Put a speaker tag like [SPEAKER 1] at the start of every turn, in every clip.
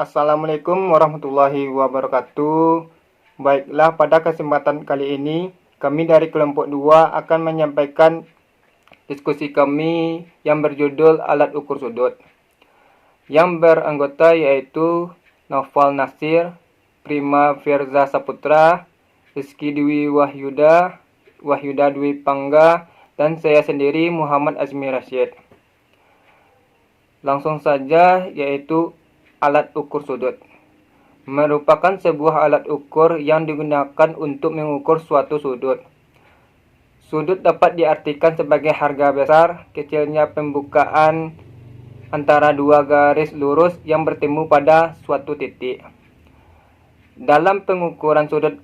[SPEAKER 1] Assalamualaikum warahmatullahi wabarakatuh. Baiklah, pada kesempatan kali ini kami dari kelompok 2 akan menyampaikan diskusi kami yang berjudul alat ukur sudut. Yang beranggota yaitu Naufal Nasir, Prima Firza Saputra, Rizky Dwi Wahyuda Dwi Pangga, dan saya sendiri Muhammad Azmi Rashid. Langsung saja, yaitu alat ukur sudut merupakan sebuah alat ukur yang digunakan untuk mengukur suatu sudut. Sudut dapat diartikan sebagai harga besar kecilnya pembukaan antara dua garis lurus yang bertemu pada suatu titik. Dalam pengukuran sudut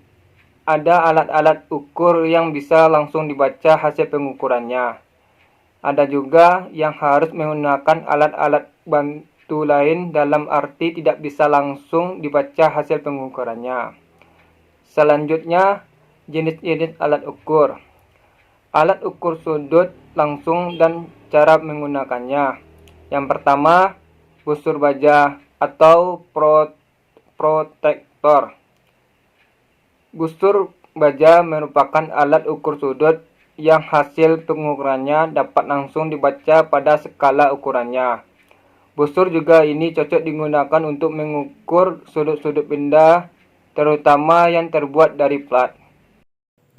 [SPEAKER 1] ada alat-alat ukur yang bisa langsung dibaca hasil pengukurannya. Ada juga yang harus menggunakan alat-alat bantu lain dalam arti tidak bisa langsung dibaca hasil pengukurannya. Selanjutnya, jenis-jenis alat ukur. Alat ukur sudut langsung dan cara menggunakannya. Yang pertama, busur baja atau protektor. Busur baja merupakan alat ukur sudut yang hasil pengukurannya dapat langsung dibaca pada skala ukurannya. Busur juga ini cocok digunakan untuk mengukur sudut-sudut benda, terutama yang terbuat dari plat.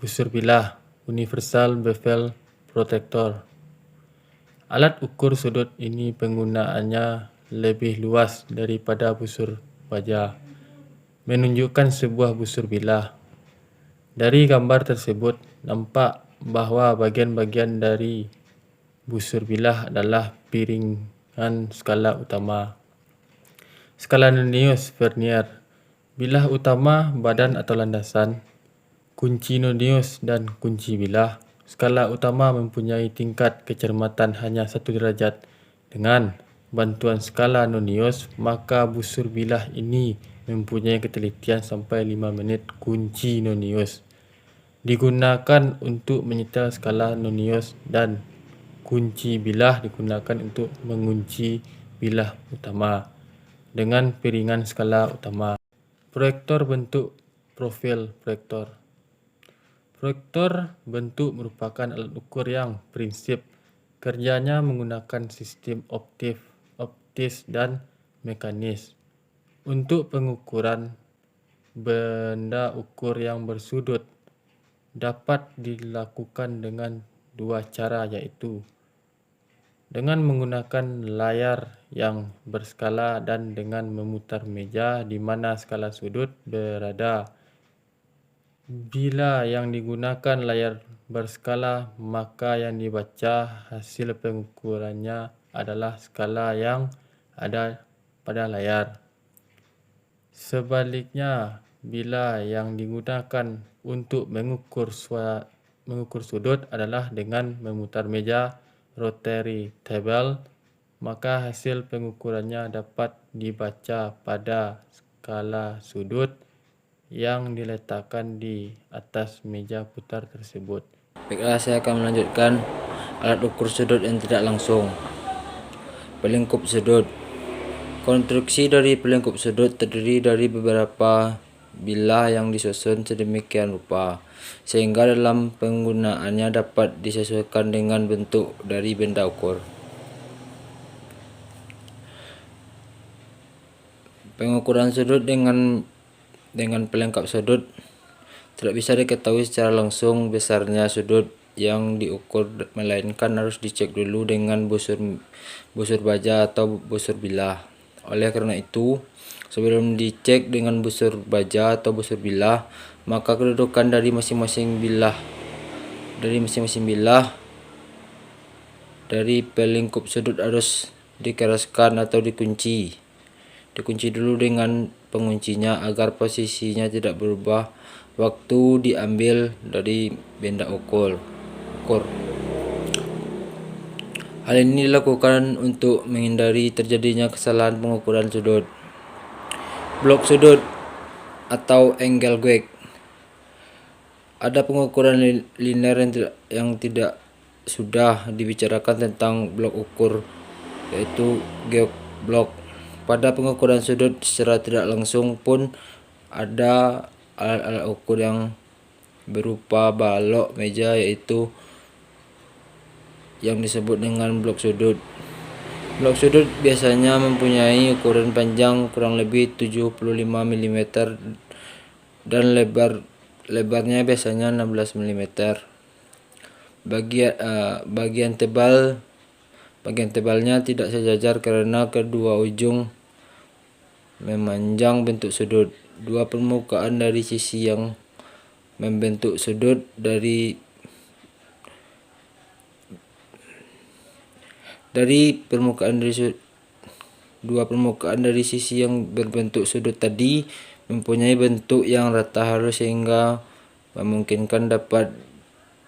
[SPEAKER 2] Busur bilah, Universal Bevel Protector. Alat ukur sudut ini penggunaannya lebih luas daripada busur baja, menunjukkan sebuah busur bilah. Dari gambar tersebut nampak bahwa bagian-bagian dari busur bilah adalah piringan skala utama. Skala Nonius Vernier, bilah utama, badan atau landasan, kunci Nonius dan kunci bilah. Skala utama mempunyai tingkat kecermatan hanya 1 derajat. Dengan bantuan skala Nonius, maka busur bilah ini mempunyai ketelitian sampai 5 menit. Kunci Nonius digunakan untuk menyetel skala Nonius dan kunci bilah digunakan untuk mengunci bilah utama dengan piringan skala utama. Proyektor bentuk profil proyektor. Proyektor bentuk merupakan alat ukur yang prinsip kerjanya menggunakan sistem optis dan mekanis untuk pengukuran benda ukur yang bersudut. Dapat dilakukan dengan dua cara, yaitu dengan menggunakan layar yang berskala dan dengan memutar meja di mana skala sudut berada. Bila yang digunakan layar berskala, maka yang dibaca hasil pengukurannya adalah skala yang ada pada layar. Sebaliknya, bila yang digunakan untuk mengukur sudut adalah dengan memutar meja rotary table, maka hasil pengukurannya dapat dibaca pada skala sudut yang diletakkan di atas meja putar tersebut.
[SPEAKER 3] Baiklah, saya akan melanjutkan alat ukur sudut yang tidak langsung. Pelingkup sudut. Konstruksi dari pelingkup sudut terdiri dari beberapa bilah yang disusun sedemikian rupa sehingga dalam penggunaannya dapat disesuaikan dengan bentuk dari benda ukur. Pengukuran sudut dengan pelengkap sudut tidak bisa diketahui secara langsung besarnya sudut yang diukur, melainkan harus dicek dulu dengan busur baja atau busur bilah. Oleh karena itu, sebelum dicek dengan busur baja atau busur bilah, maka kedudukan dari masing-masing bilah dari pelingkup sudut harus dikeraskan atau dikunci dulu dengan penguncinya agar posisinya tidak berubah waktu diambil dari benda ukur. Hal ini dilakukan untuk menghindari terjadinya kesalahan pengukuran sudut. Blok sudut atau angle gauge. Ada pengukuran linear yang tidak sudah dibicarakan tentang blok ukur, yaitu geoblok. Pada pengukuran sudut secara tidak langsung pun ada alat-alat ukur yang berupa balok meja, yaitu yang disebut dengan blok sudut. Blok sudut biasanya mempunyai ukuran panjang kurang lebih 75 mm dan lebarnya biasanya 16 mm. Bagian tebalnya tidak sejajar karena kedua ujung memanjang bentuk sudut. Dua permukaan dari sisi yang membentuk sudut dua permukaan dari sisi yang berbentuk sudut tadi mempunyai bentuk yang rata halus sehingga memungkinkan dapat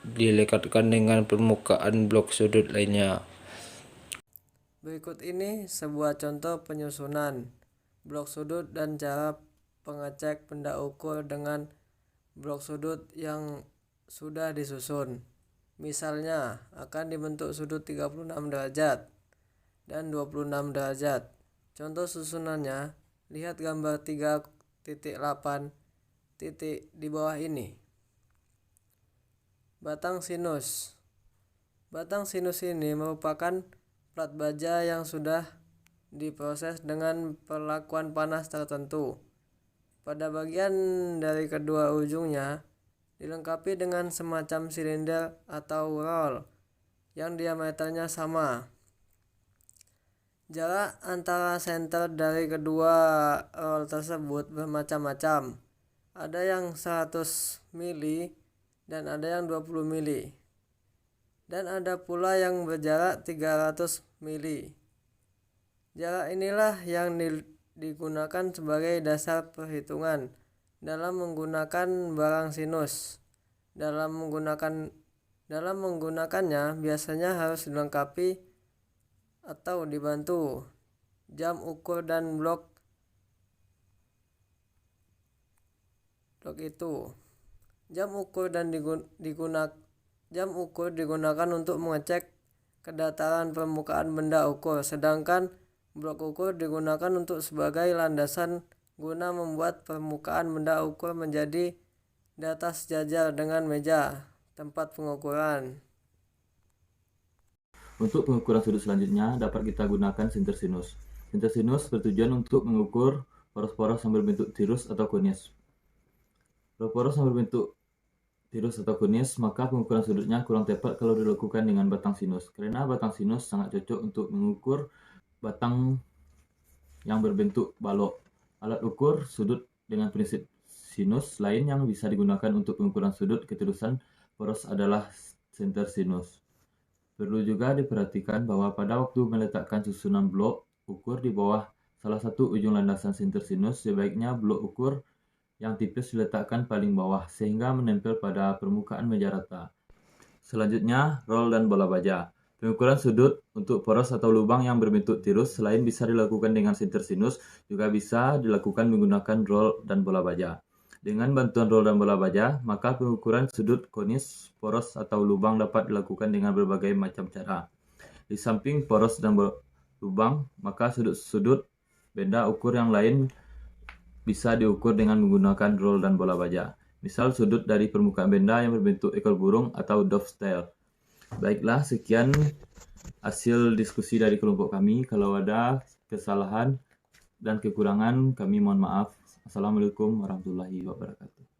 [SPEAKER 3] dilekatkan dengan permukaan blok sudut lainnya.
[SPEAKER 4] Berikut ini sebuah contoh penyusunan blok sudut dan cara pengecek benda ukur dengan blok sudut yang sudah disusun. Misalnya akan dibentuk sudut 36 derajat dan 26 derajat. Contoh susunannya, lihat gambar 3.8 titik di bawah ini. Batang sinus. Batang sinus ini merupakan plat baja yang sudah diproses dengan perlakuan panas tertentu. Pada bagian dari kedua ujungnya dilengkapi dengan semacam silinder atau roll yang diameternya sama. Jarak antara senter dari kedua roll tersebut bermacam-macam. Ada yang 100 mili dan ada yang 20 mili. Dan ada pula yang berjarak 300 mili. Jarak inilah yang digunakan sebagai dasar perhitungan dalam menggunakan barang sinus. Dalam menggunakannya biasanya harus dilengkapi atau dibantu jam ukur dan blok itu. Jam ukur digunakan untuk mengecek kedataran permukaan benda ukur, sedangkan blok ukur digunakan untuk sebagai landasan guna membuat permukaan benda ukur menjadi di atas sejajar dengan meja tempat pengukuran.
[SPEAKER 5] Untuk pengukuran sudut selanjutnya dapat kita gunakan sinter sinus. Sinter sinus bertujuan untuk mengukur poros-poros yang berbentuk tirus atau konis. Kalau poros yang berbentuk tirus atau konis, maka pengukuran sudutnya kurang tepat kalau dilakukan dengan batang sinus. Karena batang sinus sangat cocok untuk mengukur batang yang berbentuk balok. Alat ukur sudut dengan prinsip sinus lain yang bisa digunakan untuk pengukuran sudut ketirusan poros adalah sinter sinus. Perlu juga diperhatikan bahwa pada waktu meletakkan susunan blok ukur di bawah salah satu ujung landasan sinter sinus, sebaiknya blok ukur yang tipis diletakkan paling bawah sehingga menempel pada permukaan meja rata. Selanjutnya, roll dan bola baja. Pengukuran sudut untuk poros atau lubang yang berbentuk tirus selain bisa dilakukan dengan sinter sinus, juga bisa dilakukan menggunakan roll dan bola baja. Dengan bantuan roll dan bola baja, maka pengukuran sudut konis, poros atau lubang dapat dilakukan dengan berbagai macam cara. Di samping poros dan lubang, maka sudut-sudut benda ukur yang lain bisa diukur dengan menggunakan roll dan bola baja. Misal sudut dari permukaan benda yang berbentuk ekor burung atau dovetail. Baiklah, sekian hasil diskusi dari kelompok kami. Kalau ada kesalahan dan kekurangan, kami mohon maaf. Assalamualaikum warahmatullahi wabarakatuh.